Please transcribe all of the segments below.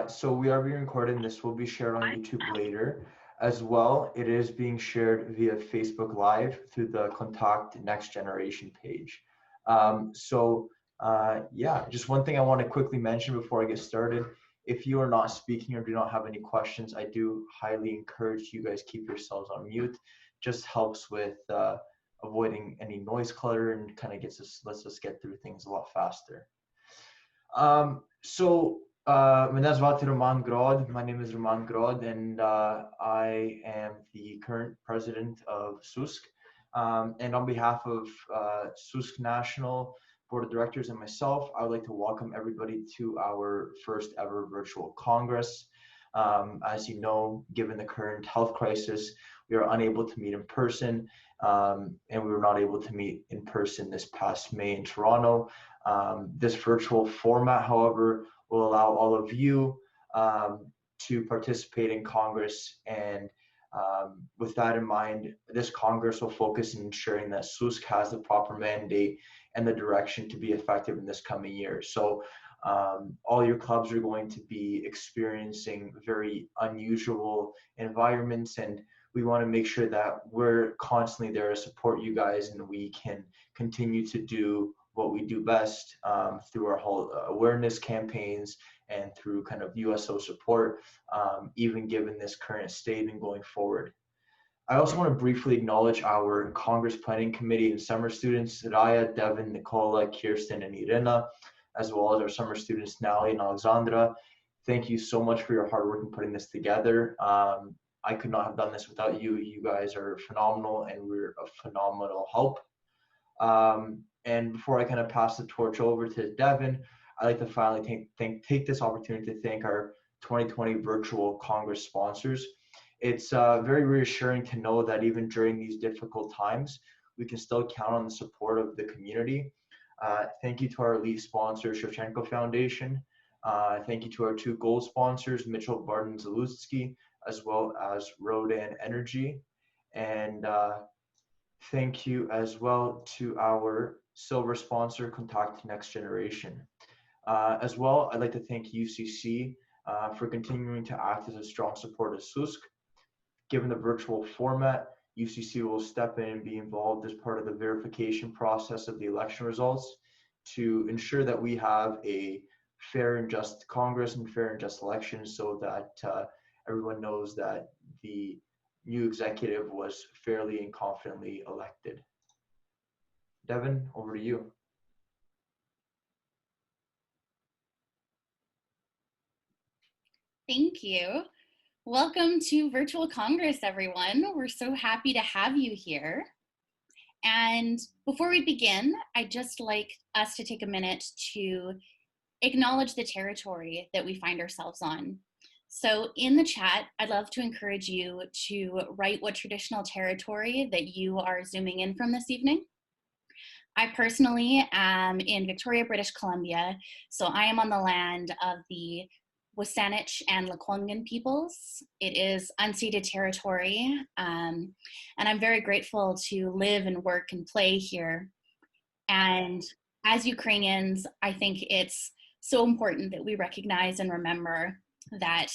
So we are being recorded and this will be shared on YouTube later. As well, it is being shared via Facebook Live through the Kontakt Next Generation page. Yeah, just one thing I want to quickly mention before I get started. If you are not speaking or do not have any questions, I do highly encourage you guys keep yourselves on mute. Just helps with avoiding any noise clutter and kind of lets us get through things a lot faster. Меня звати Roman Grod. My name is Roman Grod, and I am the current president of SUSK. And on behalf of SUSK National Board of Directors and myself, I would like to welcome everybody to our first ever virtual Congress. As you know, given the current health crisis, we are unable to meet in person, and we were not able to meet in person this past May in Toronto. This virtual format, however, will allow all of you to participate in Congress. And with that in mind, this Congress will focus on ensuring that SUSK has the proper mandate and the direction to be effective in this coming year. So all your clubs are going to be experiencing very unusual environments, and we want to make sure that we're constantly there to support you guys and we can continue to do what we do best through our whole awareness campaigns and through kind of USO support, even given this current state and going forward. I also want to briefly acknowledge our Congress Planning Committee and summer students, Raya, Devin, Nicola, Kirsten, and Irina, as well as our summer students, Nali and Alexandra. Thank you so much for your hard work in putting this together. I could not have done this without you. You guys are phenomenal, and we're a phenomenal help. And before I kind of pass the torch over to Devin, I'd like to finally take this opportunity to thank our 2020 virtual Congress sponsors. It's very reassuring to know that even during these difficult times, we can still count on the support of the community. Thank you to our elite sponsor, Shevchenko Foundation. Thank you to our two gold sponsors, Mitchell, Bardyn, Zalucky, as well as Rodan Energy. And thank you as well to our silver sponsor, Kontakt Next Generation. As well, I'd like to thank UCC for continuing to act as a strong support of SUSK. Given the virtual format, UCC will step in and be involved as part of the verification process of the election results to ensure that we have a fair and just Congress and fair and just elections, so that everyone knows that the new executive was fairly and confidently elected. Devin, over to you. Thank you. Welcome to Virtual Congress, everyone. We're so happy to have you here. And before we begin, I'd just like us to take a minute to acknowledge the territory that we find ourselves on. So in the chat, I'd love to encourage you to write what traditional territory that you are zooming in from this evening. I personally am in Victoria, British Columbia, so I am on the land of the Wasanich and Lekwungen peoples. It is unceded territory, and I'm very grateful to live and work and play here. And as Ukrainians, I think it's so important that we recognize and remember that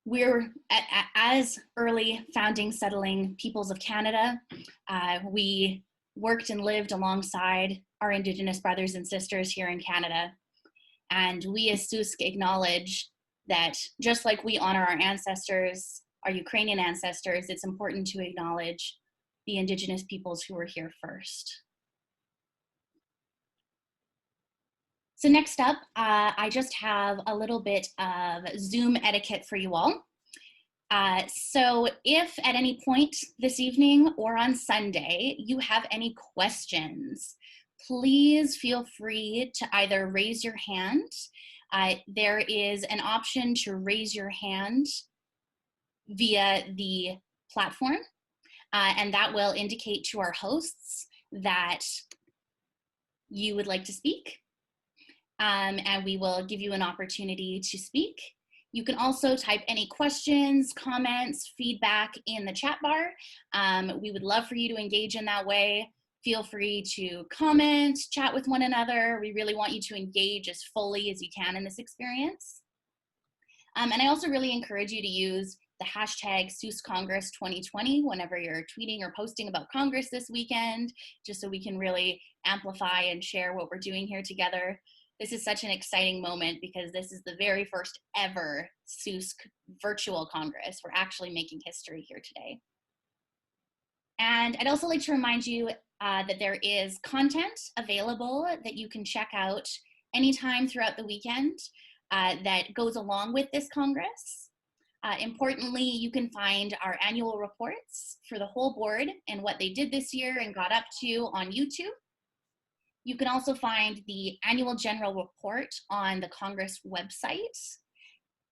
we're, as early founding settling peoples of Canada, we worked and lived alongside our Indigenous brothers and sisters here in Canada. And we as SUSK acknowledge that just like we honor our ancestors, our Ukrainian ancestors, it's important to acknowledge the Indigenous peoples who were here first. So next up, I just have a little bit of Zoom etiquette for you all. So if at any point this evening or on Sunday you have any questions, please feel free to either raise your hand. There is an option to raise your hand via the platform, and that will indicate to our hosts that you would like to speak, and we will give you an opportunity to speak. You can also type any questions, comments, feedback in the chat bar. We would love for you to engage in that way. Feel free to comment, chat with one another. We really want you to engage as fully as you can in this experience. And I also really encourage you to use the hashtag SUSK Congress 2020 whenever you're tweeting or posting about Congress this weekend, just so we can really amplify and share what we're doing here together. This is such an exciting moment because this is the very first ever SUSK virtual Congress. We're actually making history here today. And I'd also like to remind you that there is content available that you can check out anytime throughout the weekend that goes along with this Congress. Importantly, you can find our annual reports for the whole board and what they did this year and got up to on YouTube. You can also find the annual general report on the Congress website.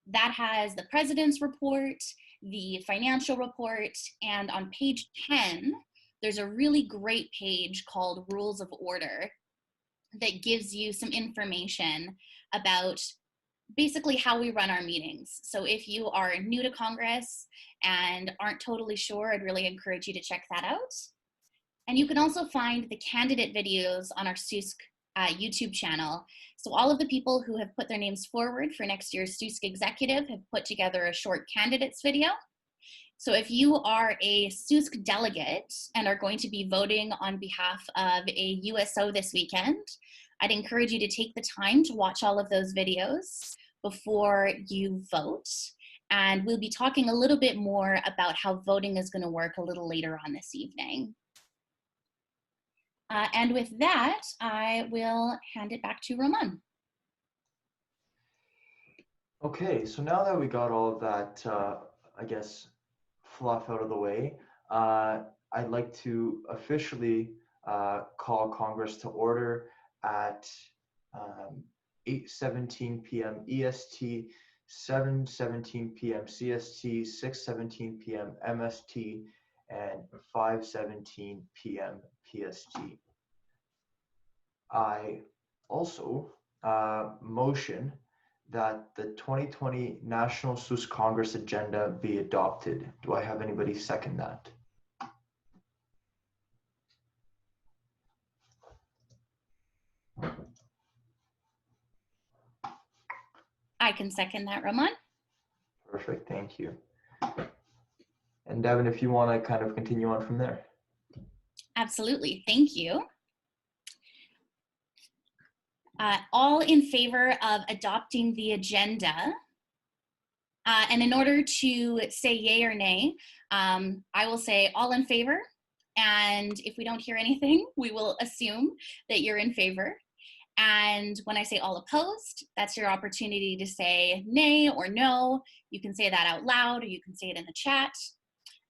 That has the president's report, the financial report, and on page 10, there's a really great page called Rules of Order that gives you some information about basically how we run our meetings. So if you are new to Congress and aren't totally sure, I'd really encourage you to check that out. And you can also find the candidate videos on our SUSK YouTube channel. So all of the people who have put their names forward for next year's SUSK executive have put together a short candidates video. So if you are a SUSK delegate and are going to be voting on behalf of a USO this weekend, I'd encourage you to take the time to watch all of those videos before you vote. And we'll be talking a little bit more about how voting is going to work a little later on this evening. And with that, I will hand it back to Roman. Okay, so now that we got all of that, I guess, fluff out of the way, I'd like to officially call Congress to order at 8:17 p.m. EST, 7:17 p.m. CST, 6:17 p.m. MST, and 5:17 p.m. PST. I also motion that the 2020 National SUSK Congress agenda be adopted. Do I have anybody second that? I can second that, Roman. Perfect, thank you. And Devin, if you want to kind of continue on from there. Absolutely, thank you. All in favor of adopting the agenda? And in order to say yay or nay, I will say all in favor. And if we don't hear anything, we will assume that you're in favor. And when I say all opposed, that's your opportunity to say nay or no. You can say that out loud, or you can say it in the chat.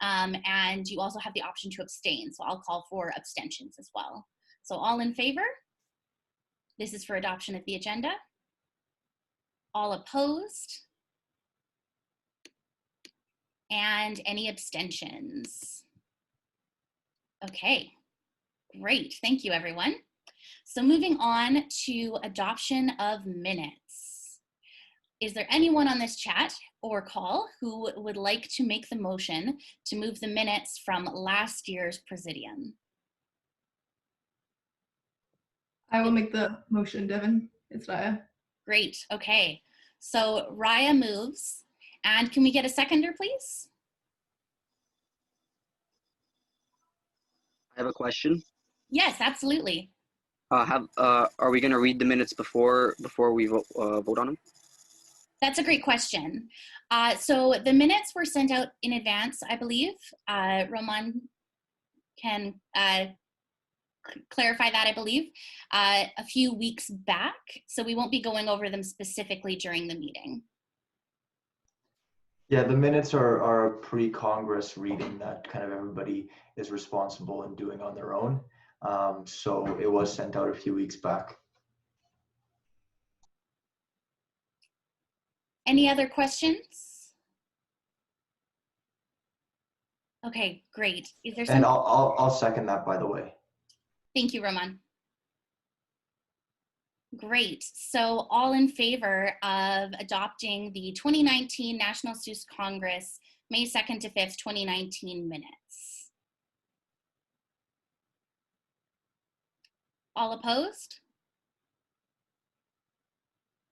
And you also have the option to abstain. So I'll call for abstentions as well. So all in favor? This is for adoption of the agenda. All opposed? And any abstentions? Okay, great. Thank you, everyone. So moving on to adoption of minutes. Is there anyone on this chat or call who would like to make the motion to move the minutes from last year's Presidium? I will make the motion, Devin. It's Raya. Great, okay. So Raya moves, and can we get a seconder, please? I have a question. Yes, absolutely. Are we going to read the minutes before we vote on them? That's a great question. So the minutes were sent out in advance, I believe. Roman can clarify that, I believe, a few weeks back. So we won't be going over them specifically during the meeting. Yeah, the minutes are a pre-Congress reading that kind of everybody is responsible in doing on their own. So it was sent out a few weeks back. Any other questions? Okay, great. Is there And I'll second that, by the way. Thank you, Roman. Great. So all in favor of adopting the 2019 National SUSK Congress, May 2nd to 5th, 2019 minutes? All opposed?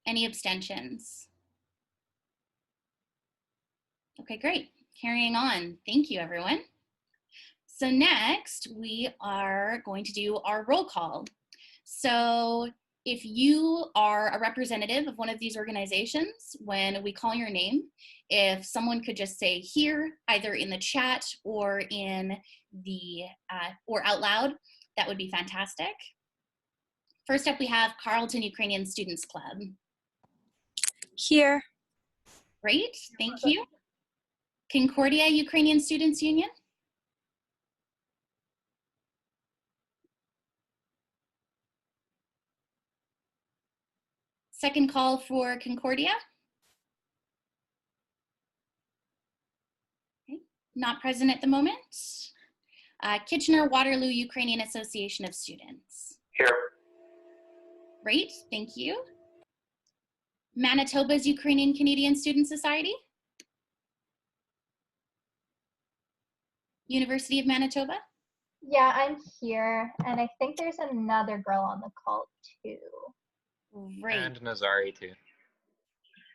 Any abstentions? Okay, great. Carrying on. Thank you, everyone. So next, we are going to do our roll call. So if you are a representative of one of these organizations, when we call your name, if someone could just say here, either in the chat or in the or out loud, that would be fantastic. First up, we have Carleton Ukrainian Students Club. Here. Great, thank you. Concordia Ukrainian Students Union. Second call for Concordia. Okay. Not present at the moment. Kitchener-Waterloo Ukrainian Association of Students. Here. Great, thank you. Manitoba's Ukrainian Canadian Student Society. University of Manitoba. Yeah, I'm here, and I think there's another girl on the call too. Great. And Nazari too.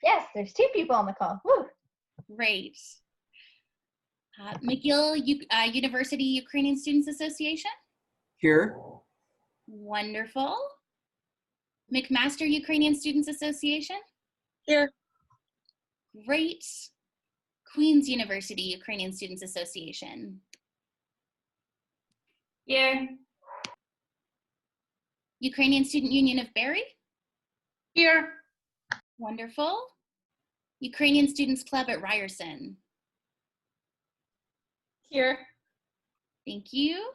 Yes, there's 2 people on the call. Woo! Great. McGill University Ukrainian Students Association. Here. Wonderful. McMaster Ukrainian Students Association. Here. Great. Queen's University Ukrainian Students Association. Here. Ukrainian Student Union of Barrie. Here. Wonderful. Ukrainian Students Club at Ryerson. Here. Thank you.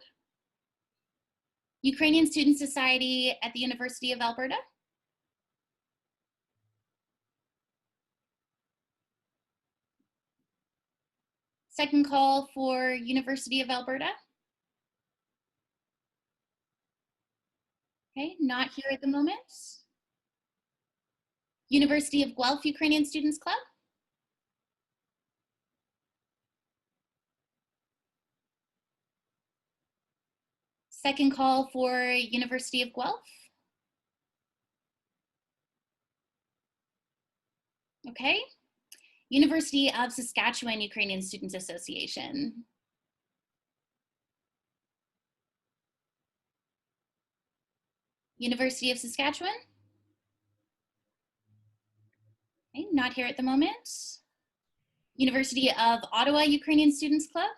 Ukrainian Student Society at the University of Alberta. Second call for University of Alberta. Okay, not here at the moment. University of Guelph Ukrainian Students Club. Second call for University of Guelph. Okay. University of Saskatchewan Ukrainian Students Association. University of Saskatchewan. Okay, not here at the moment. University of Ottawa Ukrainian Students Club.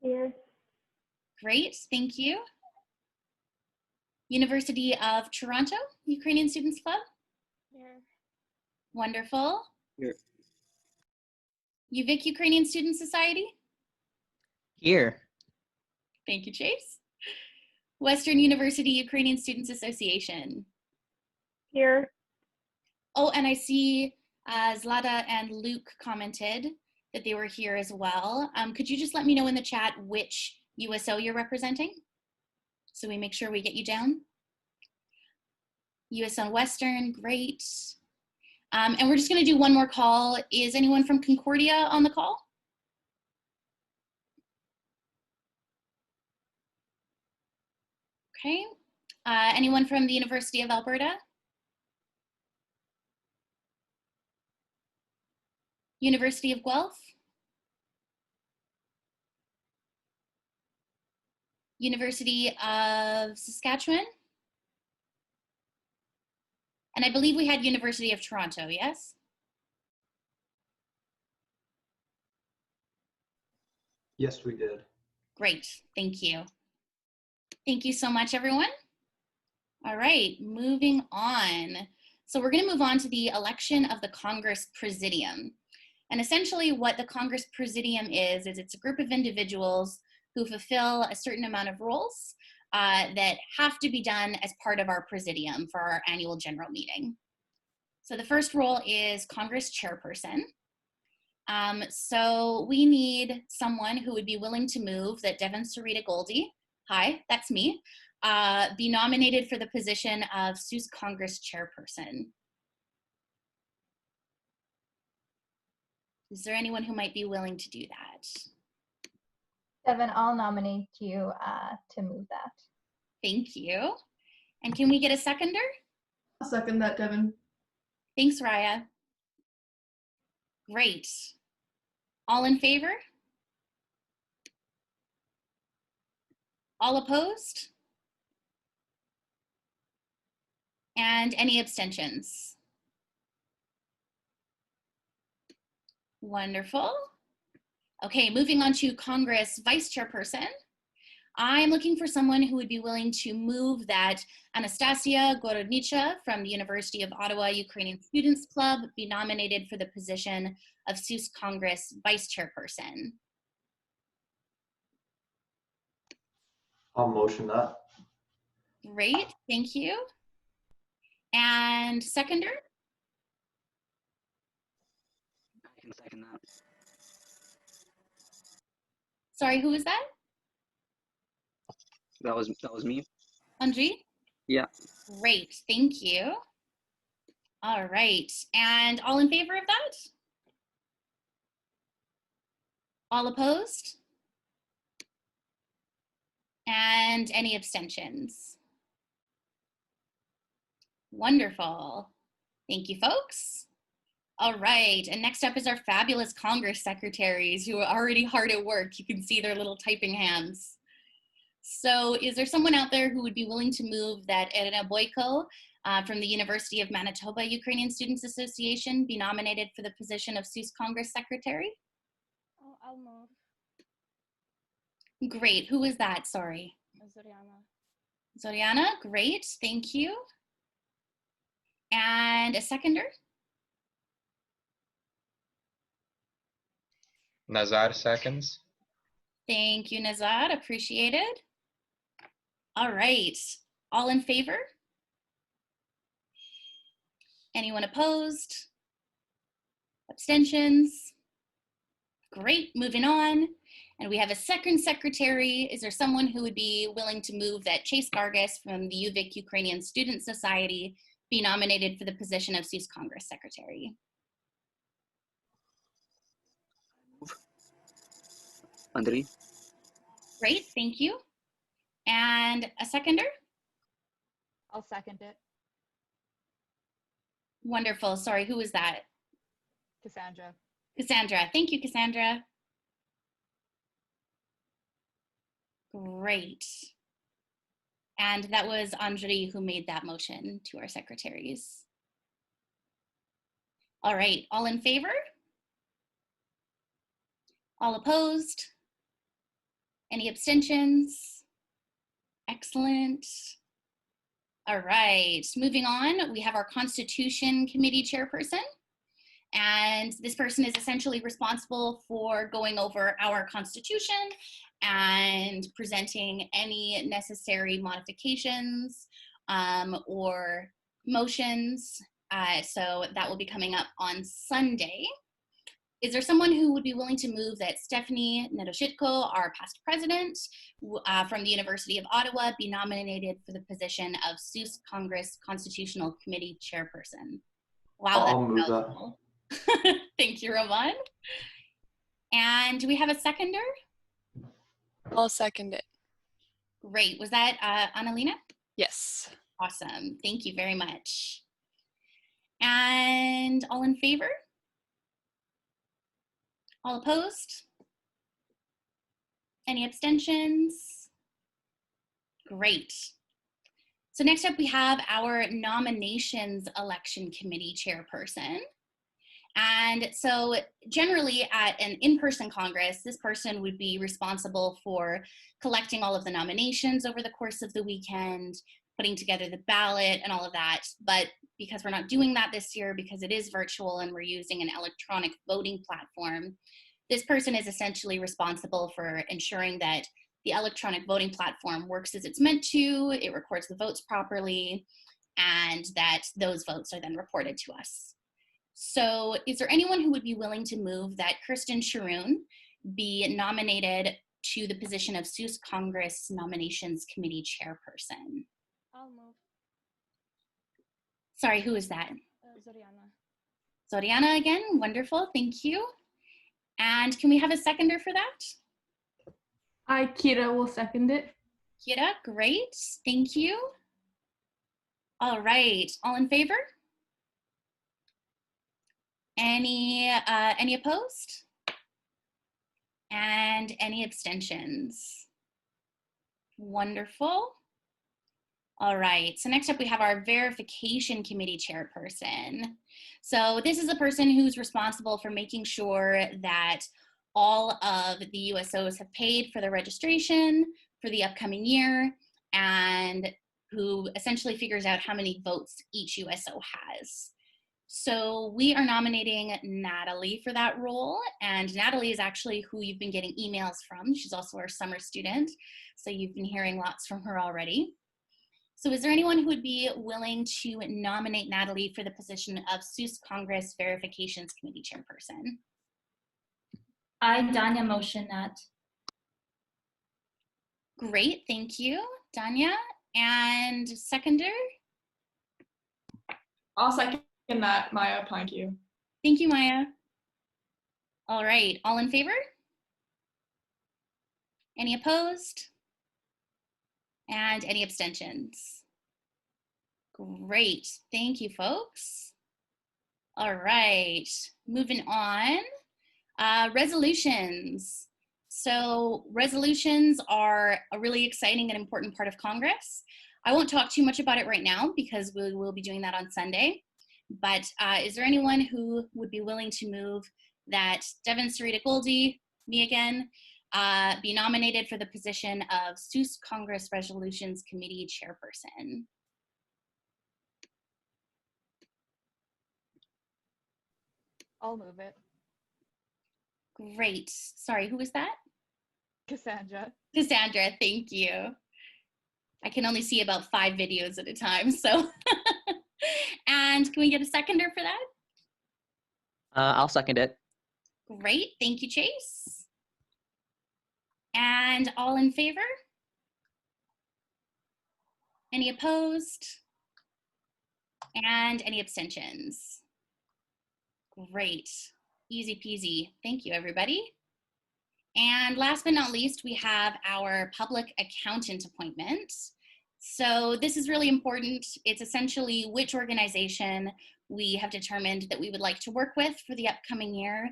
Here. Great, thank you. University of Toronto Ukrainian Students Club. Here. Wonderful. Here. UVic Ukrainian Student Society. Here. Thank you, Chase. Western University Ukrainian Students Association. Here. Oh, and I see Zlata and Luke commented that they were here as well. Could you just let me know in the chat which USO you're representing, so we make sure we get you down? USO Western, great. And we're just gonna do one more call. Is anyone from Concordia on the call? Okay. Anyone from the University of Alberta? University of Guelph? University of Saskatchewan? And I believe we had University of Toronto, yes? Yes, we did. Great, thank you. Thank you so much, everyone. All right, moving on. So we're gonna move on to the election of the Congress Presidium. And essentially what the Congress Presidium is it's a group of individuals who fulfill a certain amount of roles that have to be done as part of our Presidium for our annual general meeting. So the first role is Congress Chairperson. So we need someone who would be willing to move that Devin Sarita Goldie, hi, that's me, be nominated for the position of SUSK Congress Chairperson. Is there anyone who might be willing to do that? Devin, I'll nominate you to move that. Thank you. And can we get a seconder? I'll second that, Devin. Thanks, Raya. Great. All in favor? All opposed? And any abstentions? Wonderful. Okay, moving on to Congress Vice Chairperson. I'm looking for someone who would be willing to move that Anastasia Gorodnicha from the University of Ottawa Ukrainian Students Club be nominated for the position of SUSK Congress Vice Chairperson. I'll motion that. Great, thank you. And seconder? I can second that. Sorry, who was that? That was me. Anji? Yeah. Great, thank you. All right, and all in favor of that? All opposed? And any abstentions? Wonderful. Thank you, folks. All right, and next up is our fabulous Congress secretaries who are already hard at work. You can see their little typing hands. So is there someone out there who would be willing to move that Irina Boyko from the University of Manitoba Ukrainian Students Association be nominated for the position of SUSK Congress Secretary? Oh, I'll move. Great, who is that, sorry? Zoriana. Zoriana, great, thank you. And a seconder? Nazar seconds. Thank you, Nazar, appreciated. All right, all in favor? Anyone opposed? Abstentions? Great, moving on. And we have a second secretary. Is there someone who would be willing to move that Chase Gargas from the UVic Ukrainian Student Society be nominated for the position of SUSK Congress Secretary? Andrei. Great, thank you. And a seconder? I'll second it. Wonderful, sorry, who was that? Cassandra. Cassandra, thank you, Cassandra. Great. And that was Anjali who made that motion to our secretaries. All right, all in favor? All opposed? Any abstentions? Excellent. All right, moving on, we have our Constitution Committee Chairperson. And this person is essentially responsible for going over our Constitution and presenting any necessary modifications or motions. So that will be coming up on Sunday. Is there someone who would be willing to move that Stephanie Nedoshitko, our past president from the University of Ottawa, be nominated for the position of SUSK Congress Constitutional Committee Chairperson? Wow, I'll move that. Thank you, Roman. And do we have a seconder? I'll second it. Great. Was that Annalena? Yes. Awesome. Thank you very much. And all in favor? All opposed? Any abstentions? Great. So next up we have our Nominations Election Committee Chairperson. And so generally at an in-person Congress, this person would be responsible for collecting all of the nominations over the course of the weekend, putting together the ballot and all of that. But because we're not doing that this year, because it is virtual and we're using an electronic voting platform, this person is essentially responsible for ensuring that the electronic voting platform works as it's meant to, it records the votes properly, and that those votes are then reported to us. So is there anyone who would be willing to move that Kristen Sharoon be nominated to the position of SUSK Congress Nominations Committee Chairperson? I'll move. Sorry, who is that? Zoriana. Zoriana again, wonderful, thank you. And can we have a seconder for that? Kira will second it. Kira, great. Thank you. All right. All in favor? Any opposed? And any abstentions? Wonderful. All right, so next up we have our verification committee chairperson. So this is a person who's responsible for making sure that all of the USOs have paid for their registration for the upcoming year, and who essentially figures out how many votes each USO has. So we are nominating Natalie for that role, and Natalie is actually who you've been getting emails from. She's also our summer student, so you've been hearing lots from her already. So is there anyone who would be willing to nominate Natalie for the position of SUSK Congress Verifications Committee Chairperson? I, Danya, motion that. Great, thank you, Danya. And seconder? I'll second that, Maya. Thank you. Thank you, Maya. All right, all in favor? Any opposed? And any abstentions? Great, thank you, folks. All right, moving on. Resolutions. So resolutions are a really exciting and important part of Congress. I won't talk too much about it right now because we will be doing that on Sunday. But is there anyone who would be willing to move that Devin Sarita Goldie, me again, be nominated for the position of SUSK Congress Resolutions Committee Chairperson? I'll move it. Great. Sorry, who was that? Cassandra. Cassandra, thank you. I can only see about 5 videos at a time, so. And can we get a seconder for that? I'll second it. Great, thank you, Chase. And all in favor? Any opposed? And any abstentions? Great, easy peasy. Thank you, everybody. And last but not least, we have our public accountant appointment. So this is really important. It's essentially which organization we have determined that we would like to work with for the upcoming year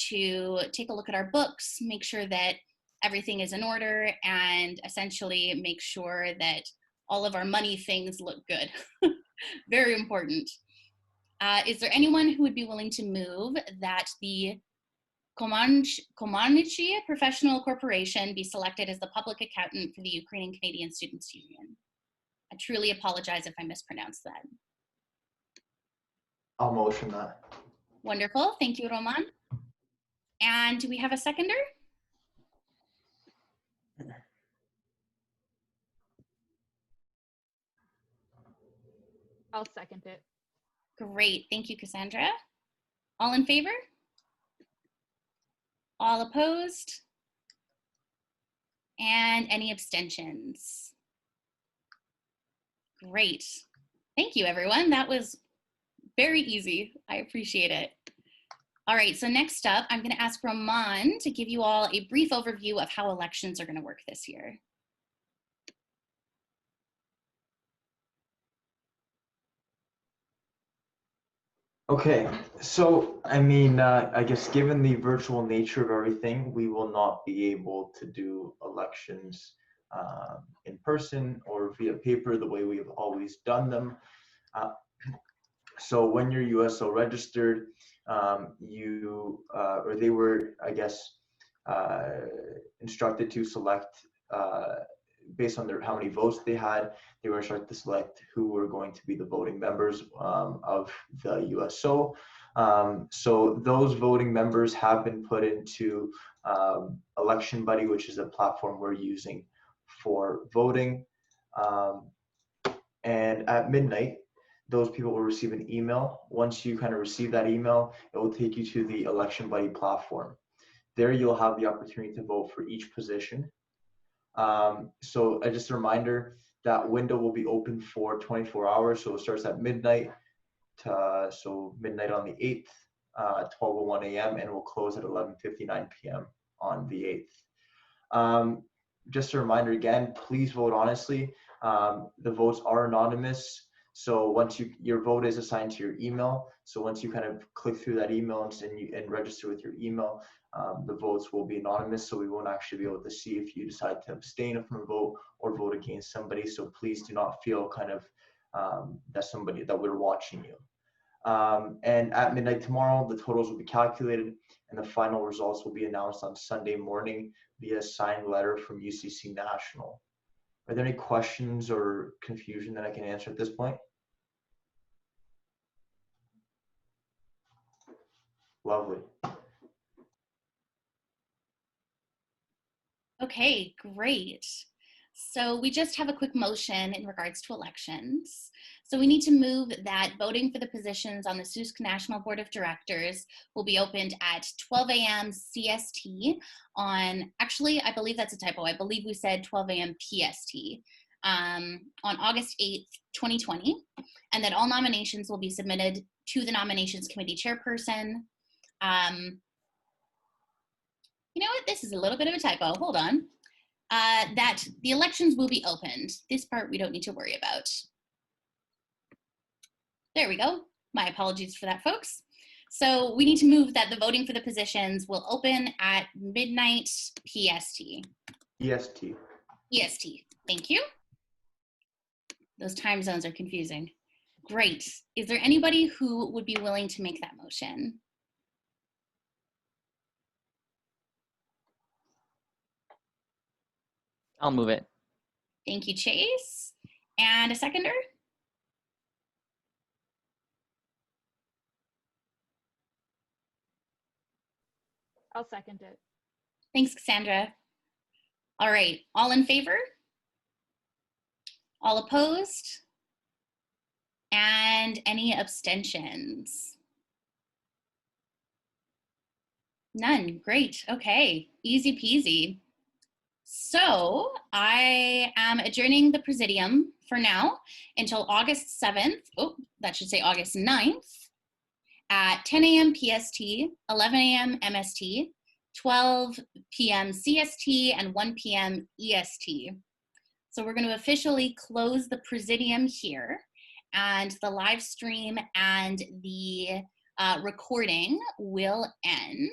to take a look at our books, make sure that everything is in order, and essentially make sure that all of our money things look good. Very important. Is there anyone who would be willing to move that the Komanchi Professional Corporation be selected as the public accountant for the Ukrainian Canadian Students Union? I truly apologize if I mispronounced that. I'll motion that. Wonderful, thank you, Roman. And do we have a seconder? I'll second it. Great, thank you, Cassandra. All in favor? All opposed? And any abstentions? Great. Thank you, everyone. That was very easy. I appreciate it. All right, so next up, I'm going to ask Roman to give you all a brief overview of how elections are going to work this year. Okay, so I mean, I guess given the virtual nature of everything, we will not be able to do elections in person or via paper the way we've always done them. So when you're USO registered, or they were, I guess, instructed to select based on how many votes they had. They were instructed to select who were going to be the voting members of the USO. So those voting members have been put into Election Buddy, which is a platform we're using for voting. And at midnight, those people will receive an email. Once you kind of receive that email, it will take you to the Election Buddy platform. There you'll have the opportunity to vote for each position. So just a reminder, that window will be open for 24 hours. So it starts at midnight, so midnight on the 8th, 12:01 a.m. and will close at 11:59 p.m. on the 8th. just a reminder again, please vote honestly. The votes are anonymous. So once your vote is assigned to your email. So once you kind of click through that email and register with your email, the votes will be anonymous. So we won't actually be able to see if you decide to abstain from a vote or vote against somebody. So please do not feel kind of that we're watching you. And at midnight tomorrow, the totals will be calculated and the final results will be announced on Sunday morning via signed letter from UCC National. Are there any questions or confusion that I can answer at this point? Lovely. Okay, great. So we just have a quick motion in regards to elections. So we need to move that voting for the positions on the SUSK National Board of Directors will be opened at 12 a.m. CST on, actually, I believe that's a typo. I believe we said 12 a.m. PST on August 8th, 2020. And that all nominations will be submitted to the Nominations Committee Chairperson. You know what? This is a little bit of a typo. Hold on. That the elections will be opened. This part we don't need to worry about. There we go. My apologies for that, folks. So we need to move that the voting for the positions will open at midnight PST. EST. EST. Thank you. Those time zones are confusing. Great. Is there anybody who would be willing to make that motion? I'll move it. Thank you, Chase. And a seconder? I'll second it. Thanks, Cassandra. All right, all in favor? All opposed? And any abstentions? None, great, okay, easy peasy. So I am adjourning the Presidium for now until August 7th, oh, that should say August 9th, at 10 a.m. PST, 11 a.m. MST, 12 p.m. CST, and 1 p.m. EST. So we're going to officially close the Presidium here, and the live stream and the recording will end.